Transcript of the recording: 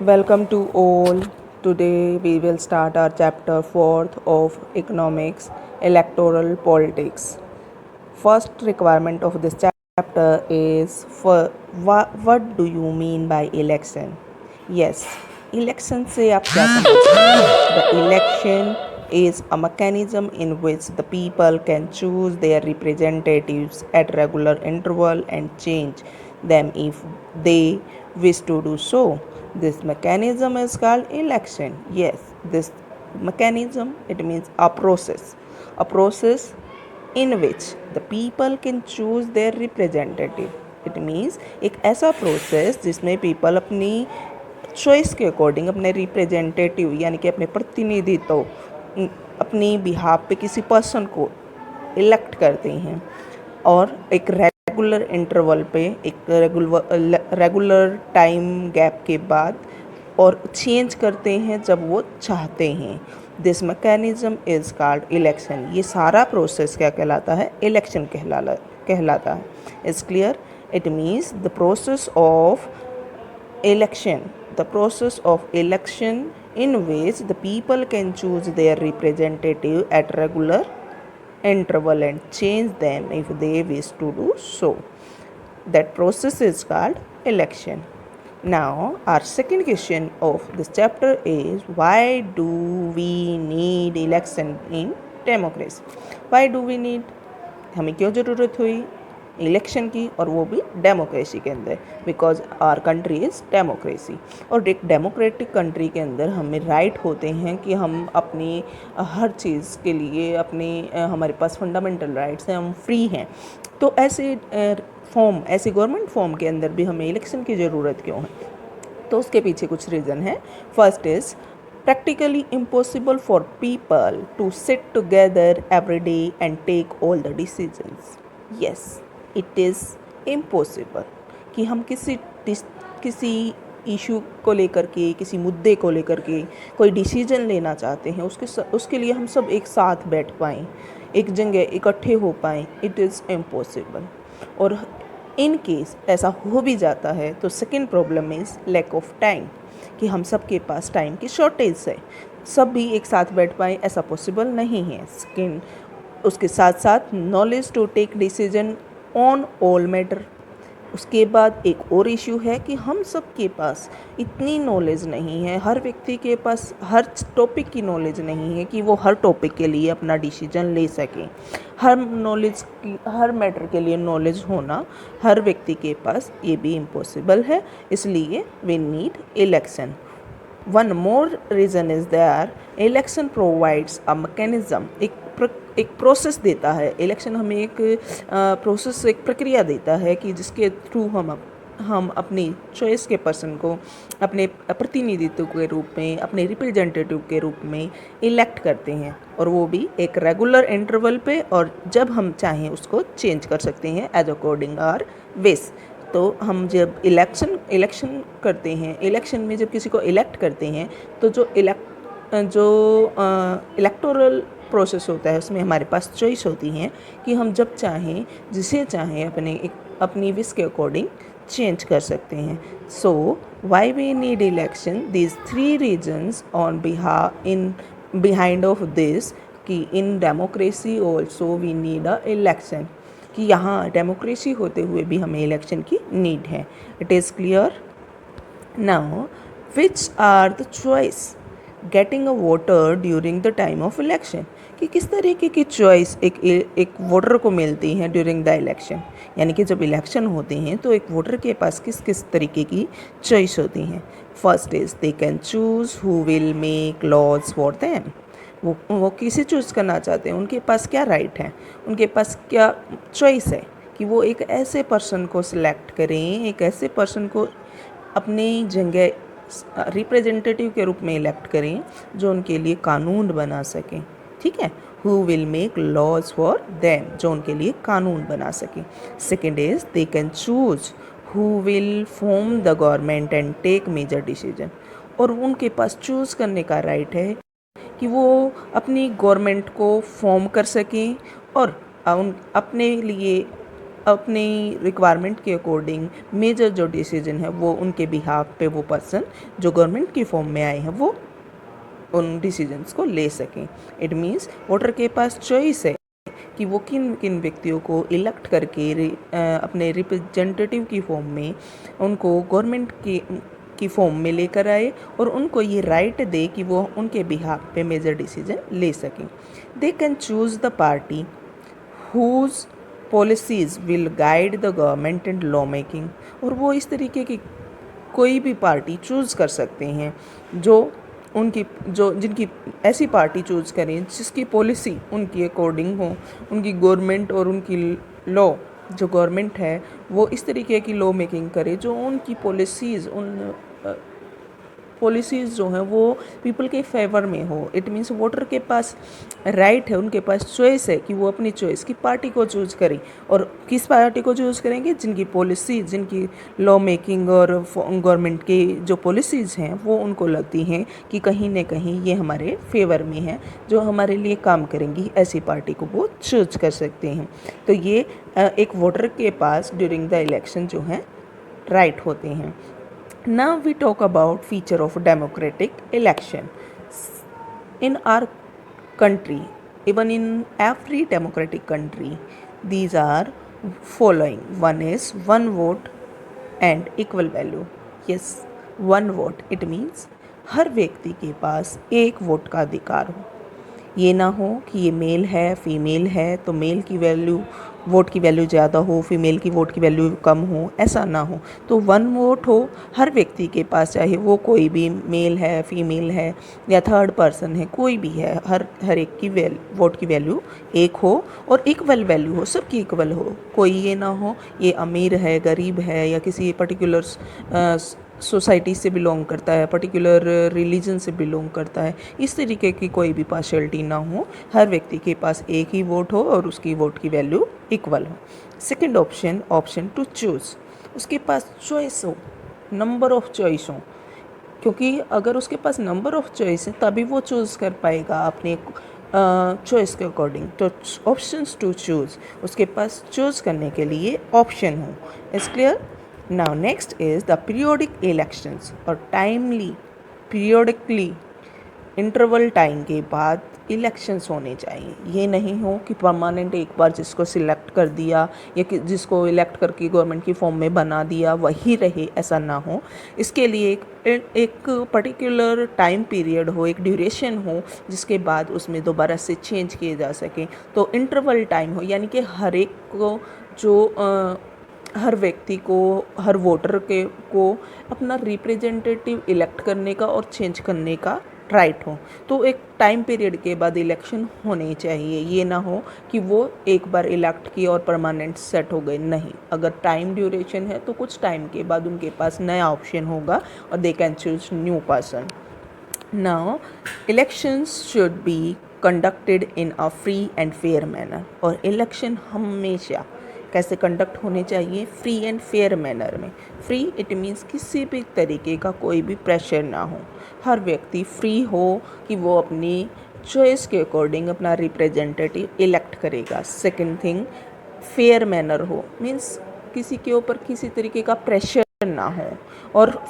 Welcome to all. Today we will start our chapter 4th of Economics, Electoral Politics. First requirement of this chapter is for what do you mean by election? Yes, election से आप क्या समझते हैं? The election is a mechanism in which the people can choose their representatives at regular interval and change them if they wish to do so. This mechanism is called election. Yes, this mechanism, it means a process in which the people can choose their representative. It means एक ऐसा process जिसमें people अपनी choice के according अपने representative यानी कि अपने प्रतिनिधित्व अपनी बिहाफ पे किसी पर्सन को इलेक्ट करते हैं और एक रेगुलर इंटरवल पे एक रेगुलर टाइम गैप के बाद और चेंज करते हैं जब वो चाहते हैं. This mechanism is called election. ये सारा प्रोसेस क्या कहलाता है? इलेक्शन कहलाता है. Is clear? It means the process of election, the process of election in which the people can choose their representative at regular interval and change them if they wish to do so. That process is called election. Now our second question of this chapter is, why do we need election in democracy? Why do we need, हमें क्यों ज़रूरत हुई election की, और वो भी democracy के अंदर? Because our country is democracy. और एक डेमोक्रेटिक कंट्री के अंदर हमें राइट होते हैं कि हम अपनी हर चीज़ के लिए हमारे पास फंडामेंटल राइट्स हैं, हम फ्री हैं. तो ऐसे गवर्नमेंट फॉर्म के अंदर भी हमें इलेक्शन की ज़रूरत क्यों है? तो उसके पीछे कुछ रीज़न है. First is practically impossible for people to sit together every day and take all the decisions. Yes, it is impossible कि हम किसी इशू को लेकर के, किसी मुद्दे को लेकर के कोई डिसीजन लेना चाहते हैं, उसके लिए हम सब एक साथ बैठ पाएँ, एक जगह इकट्ठे हो पाएँ. It is impossible. और इन केस ऐसा हो भी जाता है तो second problem is lack of time, कि हम सब के पास टाइम की शॉर्टेज है, सब भी एक साथ बैठ पाए ऐसा पॉसिबल नहीं है. सेकेंड, उसके साथ साथ knowledge to take decision on all matter. उसके बाद एक और इशू है कि हम सब के पास इतनी नॉलेज नहीं है, हर व्यक्ति के पास हर टॉपिक की नॉलेज नहीं है कि वो हर टॉपिक के लिए अपना डिसीजन ले सकें. हर मैटर के लिए नॉलेज होना हर व्यक्ति के पास ये भी इम्पॉसिबल है. इसलिए we need election. One more reason is there, election provides a mechanism. एक प्रोसेस देता है. इलेक्शन हमें एक प्रोसेस, एक प्रक्रिया देता है कि जिसके थ्रू हम अपनी चॉइस के पर्सन को अपने प्रतिनिधित्व के रूप में, अपने रिप्रेजेंटेटिव के रूप में इलेक्ट करते हैं, और वो भी एक रेगुलर इंटरवल पे, और जब हम चाहें उसको चेंज कर सकते हैं एज अकॉर्डिंग आवर विश. तो हम जब इलेक्शन करते हैं, इलेक्शन में जब किसी को इलेक्ट करते हैं, तो जो इलेक्टोरल प्रोसेस होता है उसमें हमारे पास चॉइस होती हैं कि हम जब चाहें, जिसे चाहें, अपनी विश के अकॉर्डिंग चेंज कर सकते हैं. So why we need election? These three reasons on behind of this, कि in democracy also we need a election, कि यहाँ डेमोक्रेसी होते हुए भी हमें इलेक्शन की नीड है. It is clear. Now which are the choice getting a voter during the time of election, कि किस तरीके की चॉइस एक वोटर को मिलती है ड्यूरिंग द इलेक्शन. यानी कि जब इलेक्शन होते हैं तो एक वोटर के पास किस किस तरीके की चॉइस होती हैं. First is they can choose who will make laws for them. वो किसे चूज़ करना चाहते हैं, उनके पास क्या राइट है, उनके पास क्या चॉइस है कि वो एक ऐसे पर्सन को सिलेक्ट करें, एक ऐसे पर्सन को अपनी जगह रिप्रेजेंटेटिव के रूप में इलेक्ट करें जो उनके लिए कानून बना सकें. ठीक है, who will make laws for them, जो उनके लिए कानून बना सकें. Second is they can choose who will form the government and take major decision. और उनके पास चूज़ करने का राइट है कि वो अपनी गवर्नमेंट को फॉर्म कर सकें और अपने लिए अपनी रिक्वायरमेंट के अकॉर्डिंग मेजर जो डिसीजन है वो उनके बिहाफ पे वो पर्सन जो गवर्नमेंट की फॉर्म में आए हैं वो उन डिसीजंस को ले सकें। इट मीन्स वोटर के पास चॉइस है कि वो किन किन व्यक्तियों को इलेक्ट करके अपने रिप्रेजेंटेटिव की फॉर्म में उनको गवर्नमेंट की फॉर्म में लेकर आए और उनको ये राइट दे कि वो उनके बिहाफ पे मेजर डिसीजन ले सकें। They can choose the party whose policies will guide the government and law making. और वो इस तरीके की कोई भी पार्टी चूज़ कर सकते हैं जो जिनकी ऐसी पार्टी चूज़ करें जिसकी पॉलिसी उनकी अकॉर्डिंग हो, उनकी गवर्नमेंट और उनकी लॉ जो गवर्नमेंट है वो इस तरीके की लॉ मेकिंग करे जो उनकी पॉलिसीज़ जो हैं वो पीपल के फेवर में हो। इट मीन्स वोटर के पास राइट है, उनके पास चॉइस है कि वो अपनी चॉइस की पार्टी को चूज़ करें। और किस पार्टी को चूज़ करेंगे? जिनकी पॉलिसी, जिनकी लॉ मेकिंग और गवर्नमेंट की जो पॉलिसीज़ हैं वो उनको लगती हैं कि कहीं ना कहीं ये हमारे फेवर में है, जो हमारे लिए काम करेंगी, ऐसी पार्टी को वो चूज़ कर सकते हैं। तो ये एक वोटर के पास ड्यूरिंग द इलेक्शन जो है राइट होते हैं। Now we talk about feature of democratic election. In our country, even in every democratic country, these are following. One is one vote and equal value. Yes, one vote. It means हर व्यक्ति के पास एक vote का अधिकार हो। ये ना हो कि ये मेल है फीमेल है तो मेल की वैल्यू वोट की वैल्यू ज़्यादा हो, फीमेल की वोट की वैल्यू कम हो, ऐसा ना हो। तो वन वोट हो हर व्यक्ति के पास, चाहे वो कोई भी मेल है, फीमेल है या थर्ड पर्सन है, कोई भी है, हर एक की वोट की वैल्यू एक हो और इक्वल वैल्यू हो, सबकी इक्वल हो। कोई ये ना हो ये अमीर है, गरीब है या किसी पर्टिकुलर सोसाइटी से बिलोंग करता है, पर्टिकुलर रिलीजन से बिलोंग करता है, इस तरीके की कोई भी पार्शियलिटी ना हो। हर व्यक्ति के पास एक ही वोट हो और उसकी वोट की वैल्यू इक्वल हो। सेकंड ऑप्शन टू चूज़, उसके पास चॉइस हो, नंबर ऑफ चॉइस हो, क्योंकि अगर उसके पास नंबर ऑफ चॉइस है तभी वो चूज़ कर पाएगा अपने चॉइस के अकॉर्डिंग। तो ऑप्शंस टू चूज़, उसके पास चूज़ करने के लिए ऑप्शन हो। Is clear? Now next is the periodic elections और periodically इंटरवल टाइम के बाद इलेक्शंस होने चाहिए। ये नहीं हो कि परमानेंट एक बार जिसको सिलेक्ट कर दिया या कि जिसको इलेक्ट करके गवर्नमेंट की फॉर्म में बना दिया वही रहे, ऐसा ना हो। इसके लिए एक पर्टिकुलर टाइम पीरियड हो, एक ड्यूरेशन हो जिसके बाद उसमें दोबारा से चेंज किए जा सकें। तो इंटरवल टाइम हो, यानी कि हर एक को हर व्यक्ति को, हर वोटर को अपना रिप्रेजेंटेटिव इलेक्ट करने का और चेंज करने का राइट हो। तो एक टाइम पीरियड के बाद इलेक्शन होने चाहिए। ये ना हो कि वो एक बार इलेक्ट किए और परमानेंट सेट हो गए, नहीं। अगर टाइम ड्यूरेशन है तो कुछ टाइम के बाद उनके पास नया ऑप्शन होगा और they can choose new person. Now elections should be conducted in a free and fair manner. और इलेक्शन हमेशा कैसे कंडक्ट होने चाहिए? फ्री एंड फेयर मैनर में। फ्री इट मीन्स किसी भी तरीके का कोई भी प्रेशर ना हो, हर व्यक्ति फ्री हो कि वो अपनी चॉइस के अकॉर्डिंग अपना रिप्रेजेंटेटिव इलेक्ट करेगा। सेकंड थिंग, फेयर मैनर हो, मीन्स किसी के ऊपर किसी तरीके का प्रेशर ना हो। और